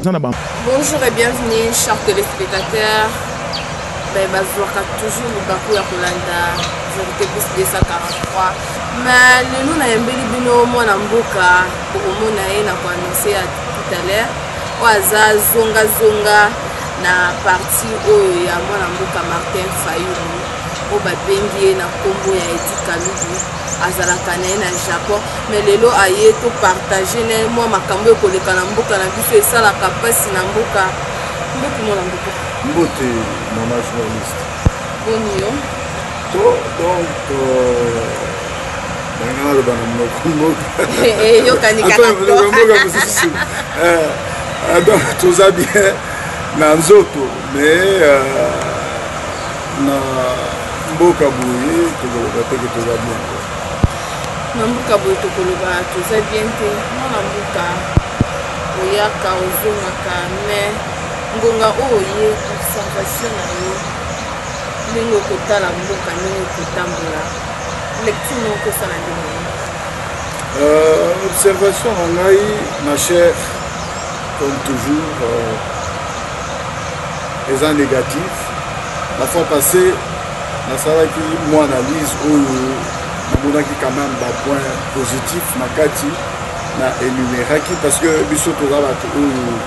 Bonjour et bienvenue, chers téléspectateurs. Bazouaka toujours le Bakou ya Kolanda, vérité plus 243. Mais le nous n'a embelli bino mwana mboka pour omona ye na ko annoncer tout à l'heure. Oaza zonga zonga na partie oyo ya mwana mboka Martin Fayulu. O babengi na kombo ya Edi Kalubi azalaka na Japon. Mais lelo aye to partager na moi makambo koleka na mboka na biso esala kapasi na mboka. Mboka mwana mboka. Mbote, mon journaliste. Bonio. Donc, donc, tout ça bien, Nanzoto, mais na Mboka Bouye, tout va bien. Mboka Bouye, tout ça bien, non, Mboka, Oyaka, Ozumaka, mais. Ngonga oye observation na yo lingo kotala mboka ningo kotambola lecture noko sala ndenge observation na ngai ma chère comme toujours les négatif la fois passée na salaki moi analyse oyo namonaki quand même ba point positif makati na énuméraki parce que biso toza bato oyo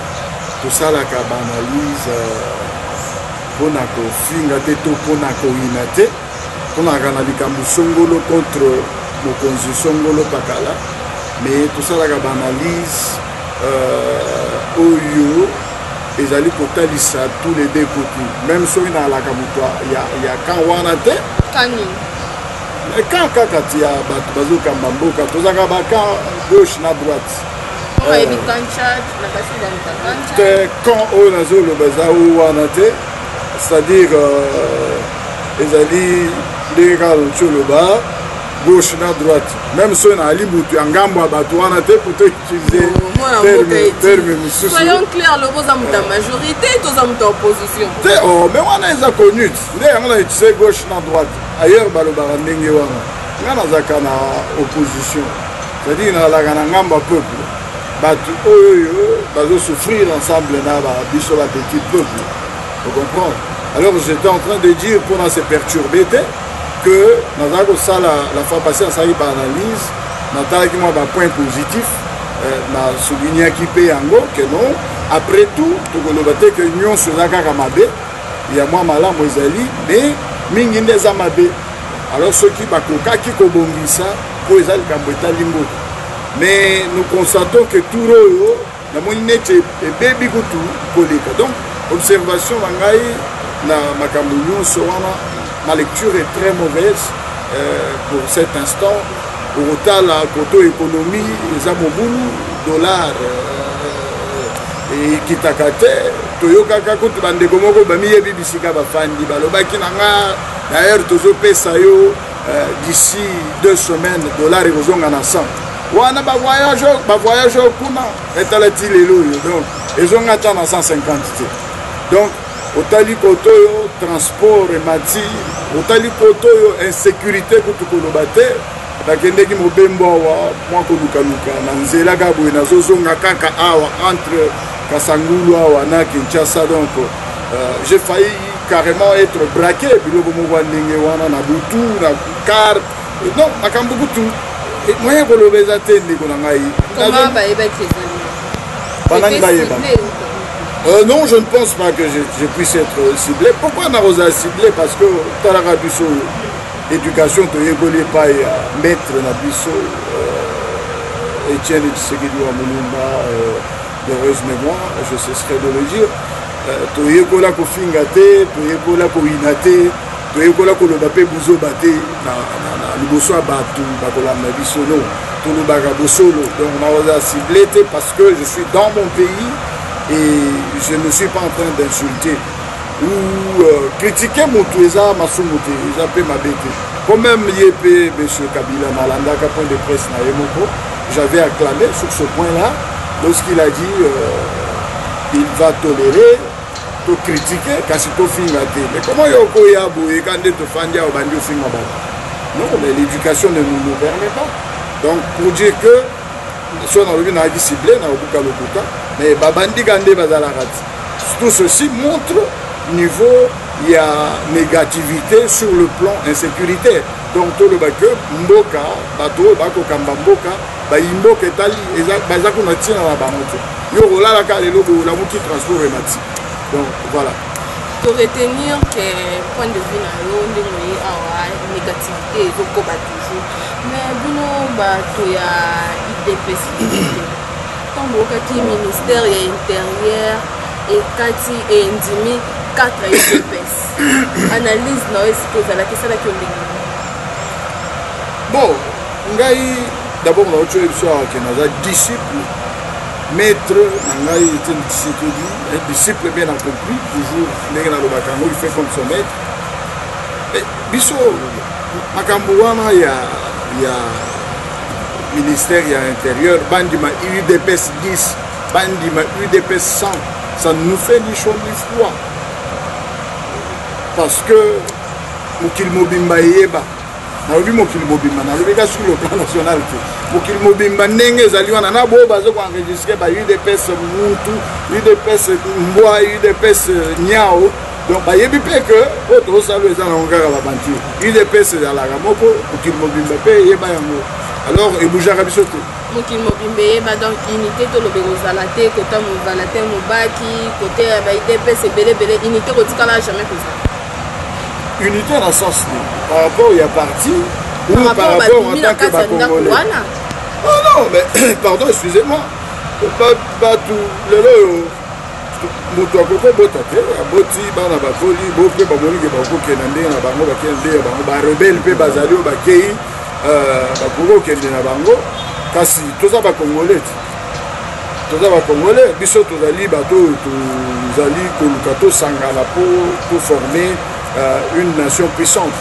tosalaka baanalyse mpona kofinga te to mpona koyina te mponaka na likambo songolo contre mokonzi songolo pakala mais tosalaka baanalyse oyo ezali kotalisa tous les deux côtés même soki naalaka moto ya kan wana te kan kaka ti ya bato bazokamba mboka tozalaka bakan gauche na droite quand on a zolo bazao wanate c'est-à-dire ezali légal choloba gauche na droite même si on a ali mutu angambo bato wanate pour utiliser terme mususu soyons clairs le boza muta majorité toza muta opposition oh mais wana eza connu nde yango na utiliser gauche na droite ailleurs balobaka ndenge wana nga nazaka na opposition c'est-à-dire nalaka na ngamba peuple bato oyo bazo souffrir ensemble na biso la petite peuple vous comprenez alors j'étais en train de dire pour se perturber que nazaka kosala la fois passée asali par analyse natalaki moi ba point positif na soulignaki mpe yango que non après tout tokoloba te que nyonso eza kaka mabe ya mwa malamu ezali mais mingi nde eza mabe alors soki bakokaki kobongisa po eza likambo etali mboka. Mais nous constatons que tout le monde est bébé kutu koleka. Donc, observation na makambo soana, ma lecture est très mauvaise pour cet instant. Pour autant, la koto économie, les amobulu, dollar et kitakate, toyokaka kutu bande komoko bamiye bibisika bafandi balobaki nanga d'ailleurs tozo pesa yo d'ici 2 semaines dollar ekozonga na 100. Wana ba voyage kuna etalati lelo donc ezonga ta na 150 te donc otali kotoyo transport et mati otali kotoyo insécurité kutu koloba te bakendeki mobembo awa mwa kolukaluka na nzela ka boye nazozonga kaka awa entre Kasangulu awa na Kinshasa donc j'ai failli carrément être braqué biloko moko ndenge wana na butu na car non makambo kutu moyen pour le bézater non, je ne pense pas que je puisse être ciblé. Pourquoi on a ciblé? Parce que dans la Rabisso, éducation, tu n'es pas maître Nabisso, Etienne Tshisekedi Wamulumba, d'heureuse mémoire, je cesserai de le dire. Tu n'es pas là pour fingate, tu n'es pas là pour inate. toyekola koloba pe buzo bate na liboso abatu bakola na bisono tolobaka bosolo donc on a ciblé parce que je suis dans mon pays et je ne suis pas en train d'insulter ou critiquer mon touza masumote eza pe mabete quand même yepé monsieur Kabila nalandaka point de presse na yemoko j'avais acclamé sur ce point là lorsqu'il a dit il va tolérer to critiquer kasi to finga te mais comment yoko ya boye quand to fandia obandi finga ba non mais l'éducation ne nous permet pas donc pour dire que soit dans le but qui ciblé dans le Lokuta, mais babandi gande bazalakati. Tout ceci montre niveau il y a négativité sur le plan insécurité. Donc tout le bac mboka bato bako kamba mboka ba imboka etali bazako na tina na bangoto. Yo rola la ka lelo bo la muki transport et mati. Donc voilà. Pour retenir que point de vue na yo ndenge awa négativité ezoko ba toujours. Mais bino bato ya IDPS. Tant bokati ministère ya intérieur et kati et ndimi 4 IDPS. Analyse na est-ce que ça la question la ndenge. Bon, ngai d'abord na autre chose que naza disciple maître ngai était un disciple bien accompli toujours ndenge na lobakango il fait comme son maître. Et biso makambo wana ya ministère ya intérieur bandima UDPS 10 bandima UDPS 100 ça nous fait ni chaud ni froid parce que mokil mobimba yeba nalobi mokili mobimba nalobika sur le plan national te mokili mobimba ndenge ezali wana na bo bazo koenregistre ba UDPS muntu UDPS mbwa UDPS nyao donc bayebi mpe ke oyo tozosala eza nango kaka babanti UDPS ezalaka moko mokili mobimba mpe eyeba yango alors ebujaka biso te mokili mobimba eyeba donc unité tolobeka ozala te kota movala te mobaki kote ya ba UDPS ebelebele unité kotikala jamais kozala unité dans le sens par rapport il y a parti ou par rapport en tant que Congolais. Oh non, mais pardon, excusez-moi. Pas tout le moto akoko botate aboti bana bakoli bope bamolinge bakokenda ndenge na bango bakende bango barebele mpe bazali oyo bakei bakoko okende na bango kasi toza bakongolais toza bakongolais biso tozali bato oyo tozali koluka tosangana pour former une nation puissante.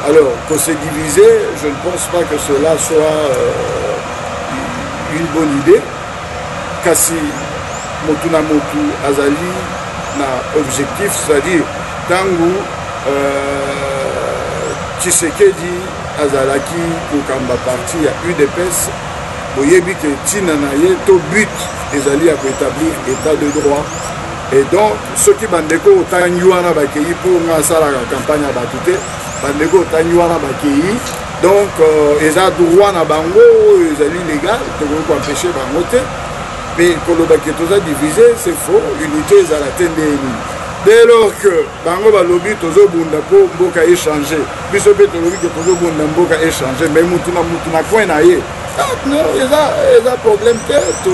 Alors, pour se diviser, je ne pense pas que cela soit une bonne idée. Kasi Motuna Motu Azali na objectif, c'est-à-dire Tangu Tshisekedi Azalaki Kokamba parti à UDPS, Boyebi que Tinanaye, to but Ezali à établir état de droit. Et donc, ceux qui bandeko otanyuana bakei pour ngasala la campagne à batute, bandeko otanyuana bakei, donc ils ont droit na bango, ils ont illégal, donc on peut empêcher bango te. Mais pour le baketo ça divisé, c'est faux, unité ils ont la tendeni. Dès lors que bango balobi tozo bunda po mboka échanger, biso be tolobi que tozo bunda mboka échanger, mais mutuna coin na ye. Non, ils ont problème que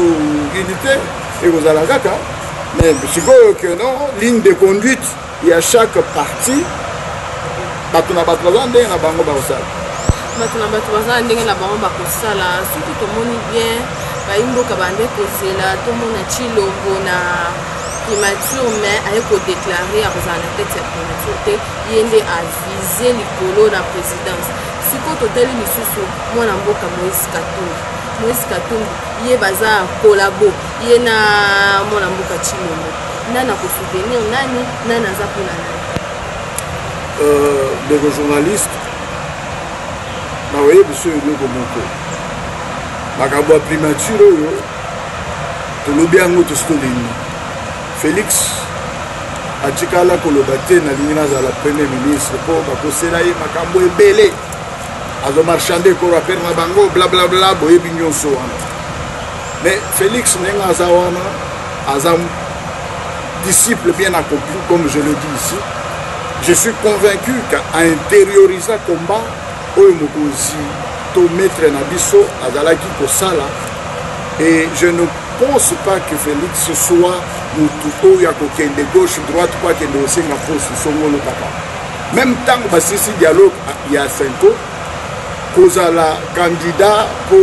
unité et vous allez kaka. Mais je crois que non, ligne de conduite, il y a chaque partie. Batuna batwaza ndenge na bango bakosala. Batuna batwaza ndenge na bango bakosala. Surtout tomoni bien, baimboka bande kozela, tomona Chilombo na primature mais aye ko déclarer akozala na tête ya primature te, yende a viser likolo na présidence. Siko totali lisusu mwana mboka Moïse Katumbi ye baza kolabo ye na mwana mboka Chilombo nana ko soutenir nani aza pona des journalistes na voyez monsieur le commento makabo primature yo tolobi yango to stolini Félix atikala koloba te na lingi nazala premier ministre po bakosela ye makambo ebele azo marchander ko rappel na bango blablabla boyebi nyonso wana. Mais Félix Nenga Azawana, Azam, disciple bien accompli, comme je le dis ici, je suis convaincu qu'à intérioriser le combat, Oyomokozi, to maître Nabiso, Azalaki Kosala, et je ne pense pas que Félix soit Moutou, Yako de gauche, droite, quoi qu'il y ait aussi ma force, son mot papa. Même temps, parce que ce dialogue, il y a 5 ans, Kozala candidat pour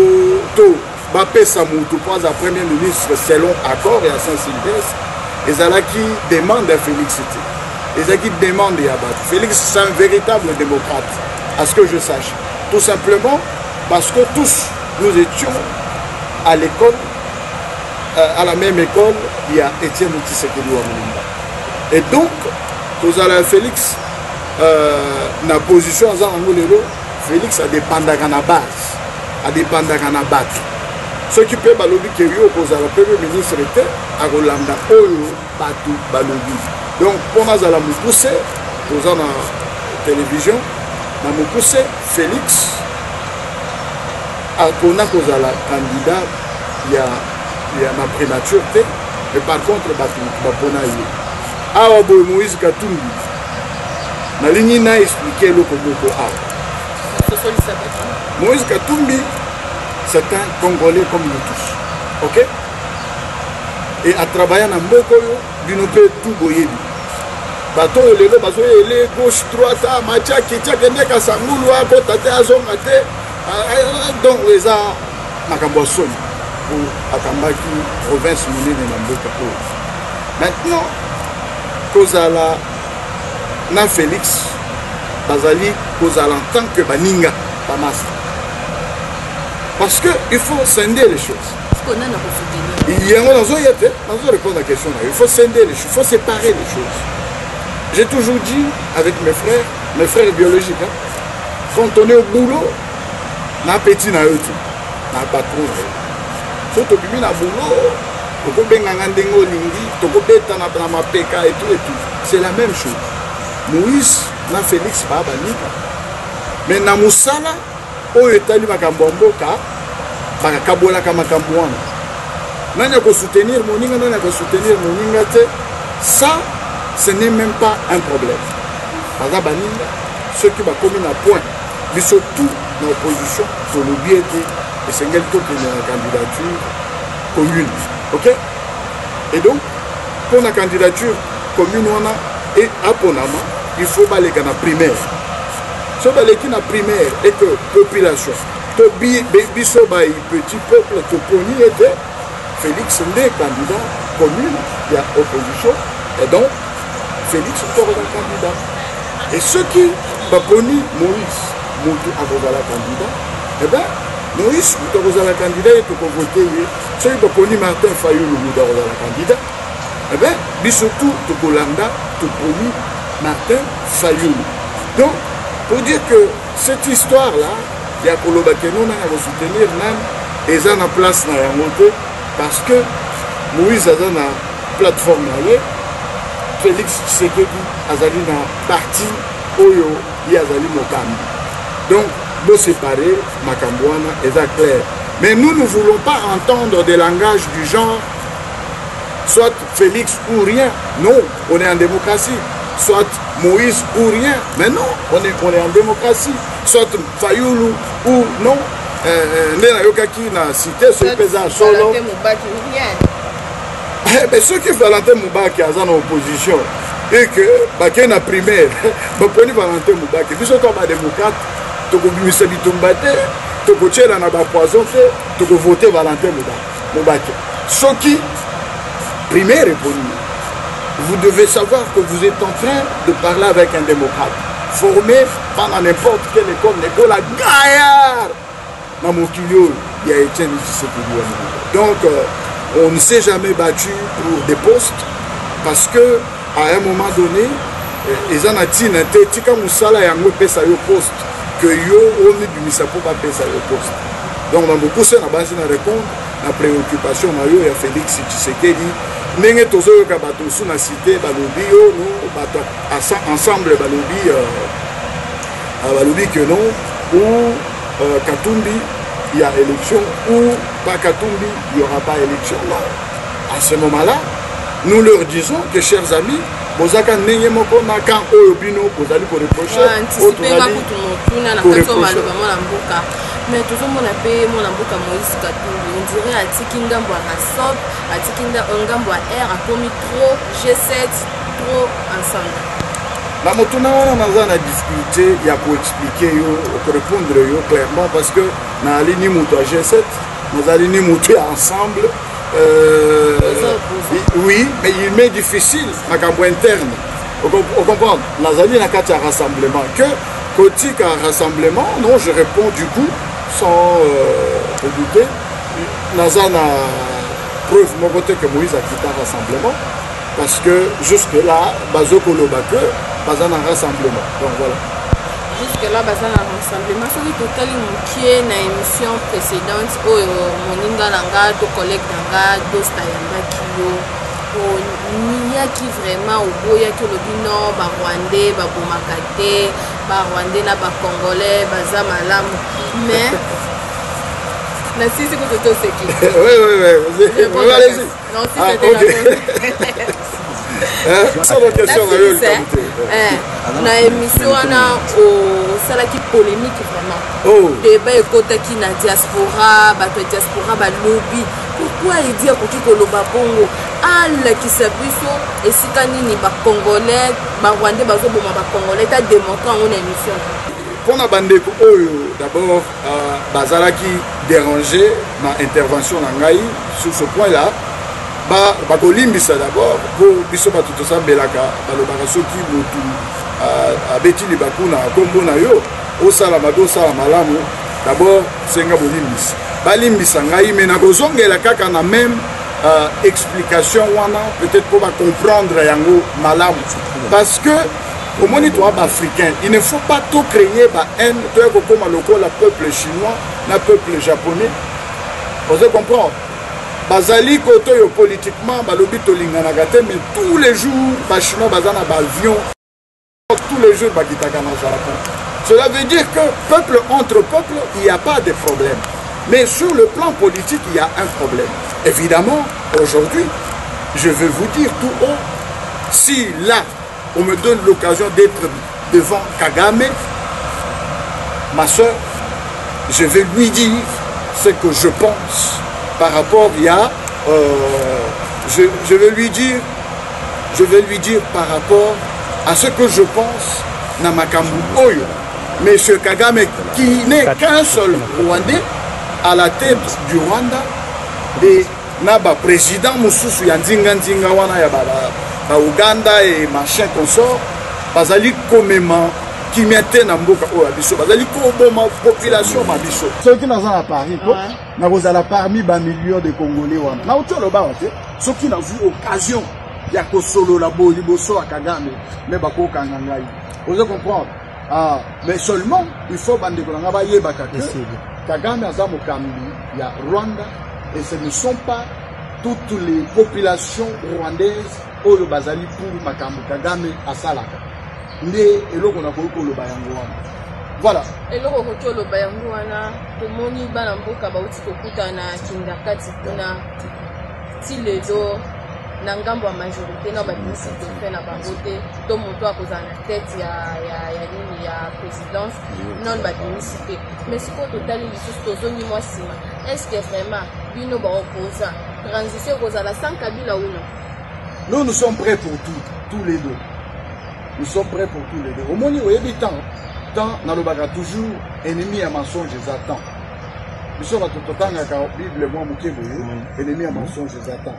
tout. Bapé Samoutou pas à premier ministre selon accord et à Saint-Sylvestre. Et Zalaki demande à Félix. Et Zalaki demande à Yabat. Félix c'est un véritable démocrate, à ce que je sache. Tout simplement parce que tous nous étions à l'école, à la même école, il y a Étienne Tshisekedi Wamulumba. Et donc, Kozala Félix, na position à Zanangolero, Félix a dépendant à la base, a dépendant à la base. Ce qui peut balobi que yo kozala premier ministre était à Rolanda oyo batu balobi. Donc pour nous à la mukuse toza na télévision na mukuse Félix akona kozala candidat ya na primature te mais par contre batu bapona yo. Awa boy Moïse Katumbi na ligne na expliquer le komoko awa. Moïse Katumbi, c'est un Congolais comme nous tous. Ok? Et à travailler dans Mbokoyo, il ne peut tout boyer. Bateau, il est gauche, droite, Macha, Kitia, Kendeka, Sangoulou, Kotate, Azongate. Donc, les a Makamboson pour Akambaki, province Moulin et Mbokoyo. Maintenant, Kozala, na Félix, Bazali, Kozala en tant que Baninga, Bamas. Parce qu'il faut scinder les choses. Il y a répondre à la question. Il faut scinder les choses, il faut séparer les choses. J'ai toujours dit avec mes frères biologiques, hein, quand on est au boulot, on a un petit na yotu, on a un patron. Si on est au boulot, on peut bien ngandengo lingi, on peut bien na mapeka et tout. C'est la même chose. Moïse, na Félix, pas banika. Mais na Moussala, oyo etali makambo mboka bakabola kama makambo wana nani ko soutenir moninga nani ko soutenir moninga te ça ce n'est même pas un problème baza baninga ceux qui ba commis na point mais surtout dans l'opposition pour le bien et c'est quel taux pour la candidature commune. OK, et donc pour la candidature commune wana et à Ponama il faut baler kana primaire. Si on a primaire et que population, petit peuple, était Félix Ndé, candidat commune, il y a opposition, et donc Félix est un candidat. Et ceux qui ont poni Moïse, Moutou la candidat, eh bien, Moïse, Moutou la candidat, et pour voter, ceux qui ont poni Martin Fayoulou, Moutou la candidat, eh bien, Bissotou, Tokolanda, Toponi Martin Fayoulou. Donc, pour dire que cette histoire-là, il y a Koloba Kenon à soutenir même, et ça a place dans la montée, parce que Moïse a une plateforme, Félix Tshisekedi a une partie, Oyo, il y a une Mokambi. Donc, nous séparer, Makambouana, et ça clair. Mais nous ne voulons pas entendre des langages du genre, soit Félix ou rien. Non, on est en démocratie. Soit Moïse ou rien, mais non, on est en démocratie. Soit Fayoulou ou non, Nena Yokaki n'a cité ce pesant solo. Mais ceux qui Valentin Moubaki sont en opposition et que Baké n'a primaire, Baponi Valentin Moubaki, puis sont comme démocrate, tu peux bimisa bitumbate, tu peux tirer dans la poison, tu peux voter Valentin Moubaki. Ceux qui primaire répondent. Vous devez savoir que vous êtes en train de parler avec un démocrate, formé pendant n'importe quelle école, l'école à Gaillard. Dans mon kilo, il y a Etienne Tshisekedi. Donc, on ne s'est jamais battu pour des postes, parce que à un moment donné, ils en ont dit, Tika Moussala yango pesa yo poste, que yo on est du Misapo pas pesa yo poste. Donc, dans beaucoup de base na répondre, la préoccupation mayo ya Félix Tshisekedi. Nenge tozo yoka bato sous na cité balobi yo no bato ensemble balobi balobi que non ou Katumbi il y a élection ou pas Katumbi il n'y aura pas élection. Non. À ce moment-là, nous leur disons que chers amis, bozaka nenge moko na kan oyo bino bozali ko reprocher mais tout le monde a payé mon amboka Moïse Katumbi. On dirait à Tikinda Boarasop, à Tikinda Ongambo R, a commis trop G7, trop ensemble. La motuna on a discuté, il y a pour expliquer, pour répondre clairement, parce que dans la ligne Moutou à G7, nous allons nous monter ensemble. Oui, mais il m'est difficile, à campo interne. Vous comprenez? Nous allons à un rassemblement. Que côté un rassemblement, non, je réponds du coup. Sans douter, Nazana preuve mon côté que Moïse a quitté un rassemblement parce que jusque là, Bazoko Lobake, pas un rassemblement. Donc voilà. jusque-là, baza na rassemblement. Soki totali mokie na émission précédente, oyo moninga nanga, to collègue nanga, dosta yambaki yo. Niyaki vraiment oboyaki olobi non, ba Rwandais, ba bomakate, ba Rwandais na ba Congolais, baza malamu. Mais na sisi ko toto seki. Oui. Allez-y. Non, si c'était na émission wana osalaki polémique vraiment débat ekotaki na diaspora bato ya diaspora balobi pourquoi edi akoki koloba bongo alakisa biso esika nini bacongolais barwandais bazoboma bacongolais ta démontre yango na émission mpona bandeko oyo d'abord bazalaki dérangé na intervention na ngai sur ce point là bakolimbisa d'abord po biso bato tosambelaka balobaka soki motu abeti libaku na kombo na yo osalama to osala malamu d'abord senga bolimbisa balimbisa ngai me nakozongela kaka na même explication wana peut-être po bacomprendre yango malamu parce que omoni toa baafricain il ne faut pas tout créer bahaine toya kokoma lokola peuple chinois na peuple japonais oze comprendre bazali koto yo politiquement balobi tolinganaka te mais tous les jours bachinois baza na baavion tous les jours bakitaka na Japon. Cela veut dire que peuple entre peuple il n'y a pas de problème mais sur le plan politique il y a un problème. Évidemment aujourd'hui je veux vous dire tout haut, si là on me donne l'occasion d'être devant Kagame, ma soeur, je vais lui dire ce que je pense par rapport je vais lui dire par rapport à ce que je pense na makambu oyo. Monsieur Kagame qui n'est qu'un seul Rwandais à la tête du Rwanda et naba président mususu ya nzinga wana ya ba Uganda et machin consort bazali komema kimete na mboka oyo biso bazali koboma population ma biso soki naza na Paris ko na kozala parmi ba millions de Congolais wana na utolo ba te soki na vu occasion ya kosolola bo liboso ya Kagame me bakokanga ngai vous comprendre mais seulement il faut bande ko nga ba yebaka que Kagame aza mokambi ya Rwanda et ce ne sont pas toutes les populations rwandaises oyo bazali pour makambo Kagame asalaka nde eloko na koloba yango wana voilà eloko koloba yango wana tomoni bana mboka bauti kokutana kindakati kuna ti lelo na ngambo ya majorité na babimisi tofe na bango te to moto akozala na tête ya nini ya présidence non babimisi te mais sikoyo totali lisusu tozongi mwa nsima est-ce que vraiment bino baopposant transition ekozala sans Kabila ou non? Nous sommes prêts pour tous les deux. Nous sommes prêts pour tous les deux. Au moins, il y a tant nalobaka toujours ennemi à mensonge j'attends. Nous sommes à tout temps à Bible moi mukebo ennemi à mensonge j'attends.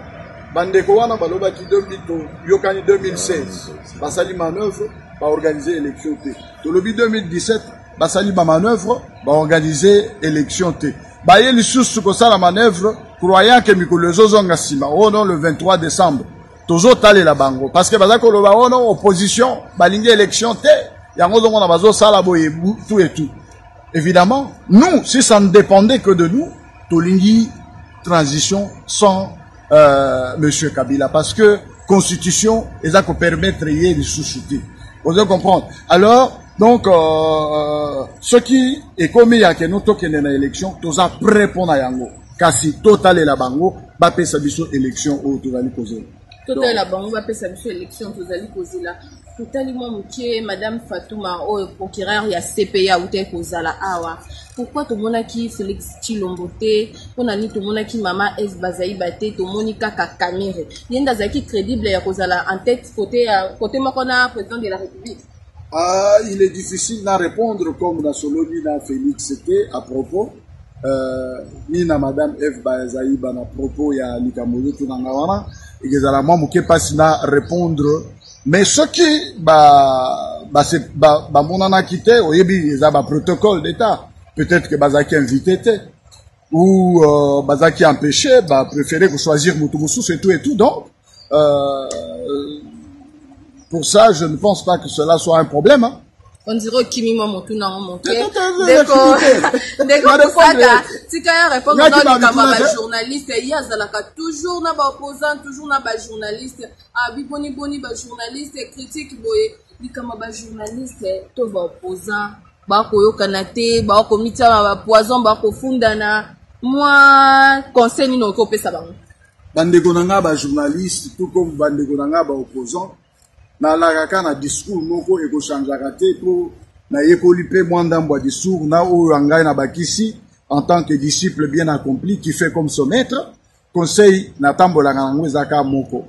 Bandeko wana balobaki 2016 basali manœuvre ba organiser élection T. Tolobi 2017 basali ba manœuvre ba organiser élection T. Baye lisusu ko sala manœuvre croyant que mikolo zozonga sima oh non le 23 décembre. Tozo tale la bango parce que bazako loba oh non opposition balingi élection T. Yango zongo na bazo sala boye tout et tout. Évidemment, nous si ça ne dépendait que de nous, tolingi transition sans Monsieur Kabila parce que constitution et ça qu'on permettre de sous-souter. Vous allez comprendre. Alors donc ce qui est commis à que nous tokene na élection, tous à prêt pour na yango. Kasi total et la bango ba pesa biso élection au tozali kozo. Total la bango ba pesa biso élection tozali kozo là. Totalement mukie madame Fatouma au procureur ya CPA ou te kozala awa. Pourquoi tout le monde qui Félix Tshilombo te on a ni tout le monde qui maman S Bazaï Baté tout le monde kaka Kamere yenda zaki crédible ya kozala en tête côté makona président de la République. Il est difficile de répondre comme dans Soloni na Félix c'était à propos ni na madame F Bazaï Bana propos ya Likamoyo tout nanga wana ezala moi muke pas na répondre mais ce qui monana quitté oyebi eza ba protocole d'état. Peut-être que Bazaki invité ou Bazaki empêché, préféré choisir Moutoumousou et tout. Donc, pour ça, je ne pense pas que cela soit un problème. Hein. On dirait Kimi Momotu na monté. Deko fata tika ya répondre dans les camarades journalistes il y a zalaka toujours na ba opposant toujours na ba journaliste abi boni ba journaliste critique boye les camarades journalistes to ba opposant ba ko yokana te ba ko mitia ba poison ba ko fundana moi conseil ni no ko pesa bango bandeko nanga ba journaliste tout comme bandeko nanga ba opposant na la na discours moko eko changeaka te po na yekoli pe mwandambo discours na oyo angai na bakisi en tant que disciple bien accompli qui fait comme son maître conseil na tambola nango ezaka moko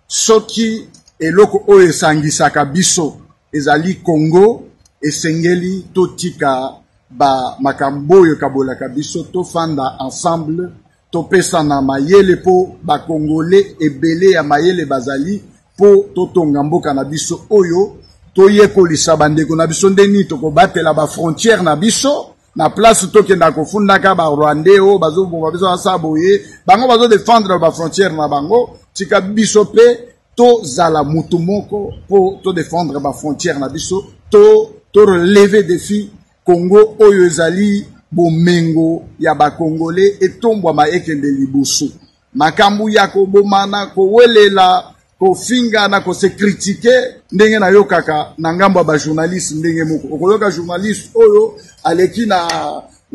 soki eloko oyo esangisaka biso ezali Congo esengeli totika ba makambo oyo kabolaka biso tofanda ensemble topesa na mayele po ba Congolais ebele ya mayele bazali po totonga mboka na biso oyo toyekolisa bandeko na biso ndeni tokobatela ba frontière na biso na place tokenda kofundaka ba Rwandais o bazobomba biso asaboye bango bazo défendre ba frontière na bango tika biso pe to zala mutu moko po to défendre ba frontière na biso to relever défi Congo oyo ezali bomengo ya ba Congolais etombwa ma ekende liboso makambu ya kobomana kowelela ko finga na ko se critiquer ndenge na yo kaka na ngambo ba journaliste ndenge moko okoyoka journaliste oyo aleki na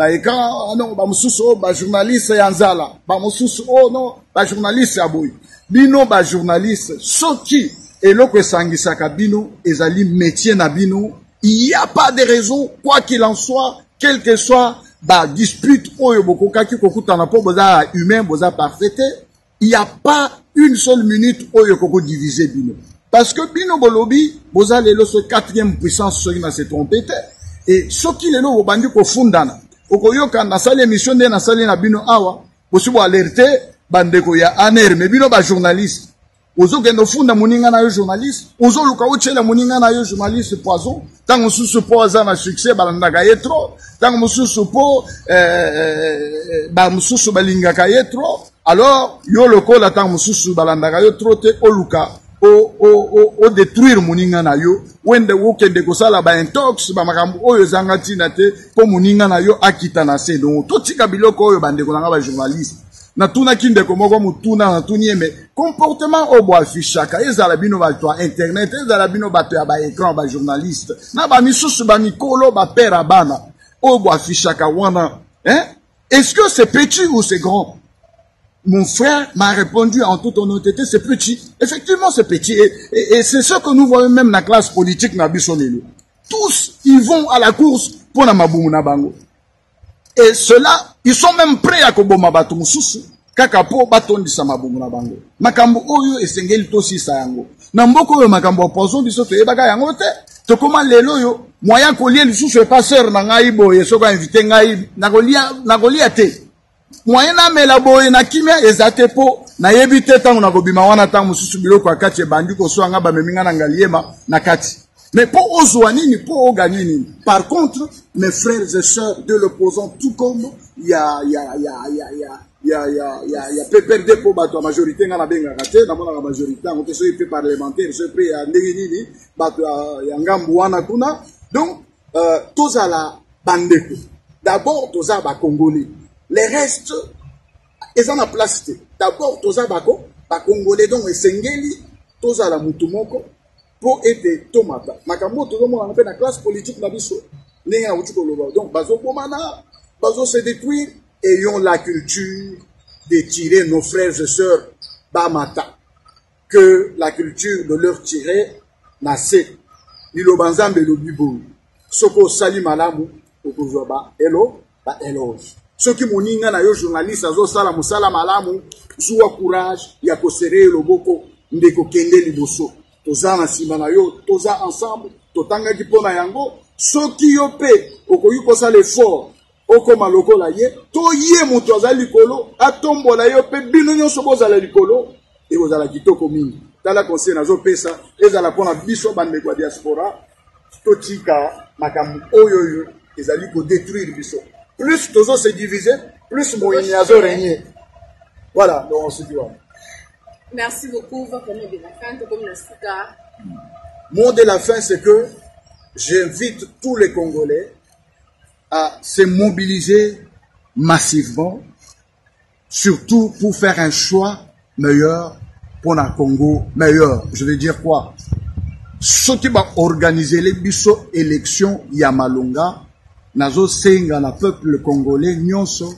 ekran non ba mususu ba journaliste ya nzala ba mususu non ba journaliste ya boy bino ba journaliste soki eloko esangisaka bino ezali métier na bino il y a pas de raison quoi qu'il en soit quel que soit ba dispute oyo bokokaki kokutana po boza humain boza parfait il y a pas une seule minute oyo koko diviser bino parce que bino bolobi boza lelo so 4e puissance soki na se tromper et soki lelo bobandi ko fundana okoyoka na sale émission de na sale na bino awa bosubo alerter bandeko ya aner mais bino ba journaliste ozokendo funda moninga na yo journaliste ozoluka ochela moninga na yo journaliste poison tango susu po aza na succès balandaka ye trop tango mususu po ba mususu balingaka ye trop alors yo lokola tango mususu balandaka yo trop te oluka o détruire moninga na yo wende wokende kosala ba intox ba makambo oyo zanga tina te po moninga na yo akita na se donc totika biloko oyo bandeko nanga ba journaliste na tuna kindeko moko mutuna na tunieme comportement obo afishaka ezala bino bato internet ezala bino bato ya ba écran ba journaliste na ba misusu ba mikolo ba père bana obo afishaka wana est-ce que c'est petit ou c'est grand? Mon frère m'a répondu en toute honnêteté, c'est petit. Effectivement, c'est petit. Et c'est ce que nous voyons même dans la classe politique na bisonelo. Tous, ils vont à la course pour na mabumu na bango. Et ceux-là, ils sont même prêts à koboma bato mususu. Kaka po batondi sa mabumu na bango. Makambo oyo esengeli tosi sa yango. Na mboko oyo makambo poison biso te ebaka yango te. To comment lelo yo moyen kolie lisusu e passeur na ngai boye soko invité ngai nakolia te. Moyen na mela boye na kimia ezate po na yebite tango na kobima wana tango mususu biloko akati e bandi ko so anga ba meminga na ngaliema na kati. Mais pour Ozouanini, pour gagner. Par contre, mes frères et sœurs de l'opposant, tout comme il y a PPRD pour la majorité, dans la majorité, on peut se parlementaire, se prêt à Ndenini, donc, tous à la bandeko. D'abord, tous à la Congolais. Les restes, ils ont la place. D'abord, tous à la Congolais, donc, et Sengeli, tous à la Mutumoko. Pour aider Tomata. Makambo, tout le monde a fait la classe politique na biso. Donc, bazo bomana, bazo se détruire, ayons la culture de tirer nos frères et sœurs Bamata. Que la culture de leur tirer, na se. Nilo banzambe lo bibo. Soko sali malamu, okozo ba hello, ba eloge. Soki moninga na yo journaliste azo sala musala malamu, zuwa courage, ya kosere loboko, ndeko kende liboso. Toza na sima na yo, toza ensemble, totanga kipona yango, soki yo pe, okoyi kosa l'effort, okoma lokola ye, to ye mutu aza likolo, atombola yo pe, bino nyonso bozala likolo, e bozala kitoko mingi. Tala conseil nazo pesa, ezala pona biso bandeko ya diaspora, totika makambo oyo ezali ko détruire biso. Plus tozo se diviser, plus moyeni azo régner. Voilà, donc on se dit voilà. Merci beaucoup. Votre mot de la fin, comme le Sika. Mot de la fin, c'est que j'invite tous les Congolais à se mobiliser massivement, surtout pour faire un choix meilleur pour le Congo meilleur. Je veux dire quoi? Ceux qui vont organiser les élections Yamalonga, nazo senga na peuple congolais nyonso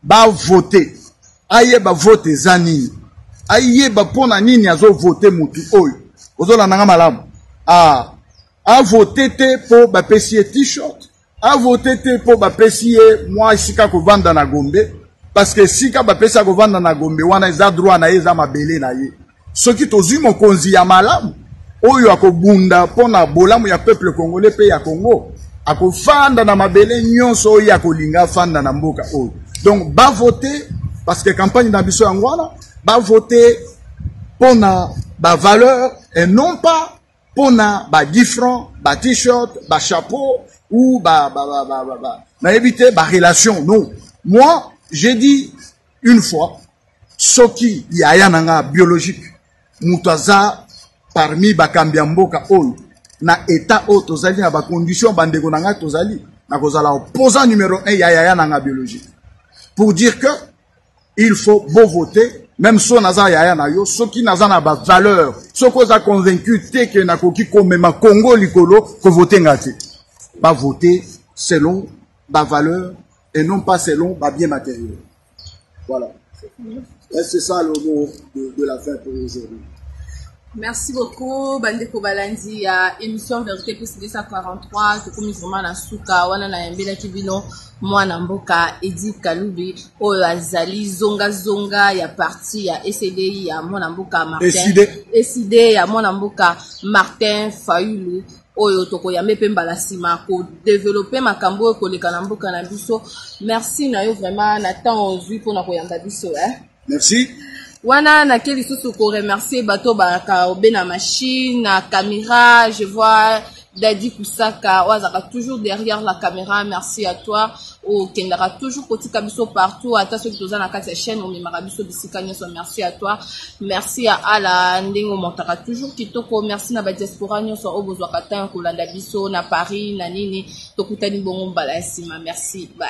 ba voter. Aye ba voter zanini. Aye ba pona nini azo voter mutu oyo. Ozola nanga malamu. A voter te po ba pesier t-shirt. A voter te po ba pesier moi sika ko vanda na Gombe parce que sika ba pesa ko vanda na Gombe wana eza droit na eza mabele na ye. Soki tozi mokonzi ya malamu oyo akobunda pona bolamu ya peuple congolais pe ya Congo. Ako fanda na mabele nyonso oyo akolinga fanda na mboka oyo. Donc ba voter parce que campagne d'ambition yangwana ba voter pona ba valeur et non pas pona ba 10 francs, ba t-shirt, ba chapeau ou na éviter ba relation. Non. Moi, j'ai dit une fois soki yaya nanga biologique mutaza parmi ba kambiamboka oyo na état o tozali na ba condition bandeko nanga tozali na kozala opposant numéro 1 ya yaya nanga biologique pour dire que il faut beau voter même so naza yaya na yo soki naza na ba valeur soko za convaincu te que na koki komema Congo likolo ko voter ngati ba voter selon ba valeur et non pas selon ba bien matériel. Voilà. C'est ça le mot de la fin pour aujourd'hui. Merci beaucoup, Bandeko Balandi, à émission Vérité plus 243, que comme vraiment la souka, wana na yambela kibino, mwana mboka, Edi Kalubi, oyo Zali, Zonga Zonga, ya parti, ya SCD, ya mwana mboka Martin, SCD, ya mwana mboka Martin Fayulu, oyo toko ya mepe mbala sima, ko développer makambo, ko leka na mboka na biso. Merci na yo vraiment, na temps ozui pour na koyamba biso, Merci. Wana na keli susu ko remercier bato baraka obe na machine, na caméra, je vois Daddy Kusaka, wazaka toujours derrière la caméra, merci à toi. O kendara toujours koti kabiso partout, ata ceux qui toza na kati ya chaîne o memara biso bisika nyoso, merci à toi. Merci à ala ndengo montaka toujours kitoko, merci na ba diaspora nyoso o bozwa kata ko landa biso na Paris na nini, tokutani bongo mbala sima, merci, bye.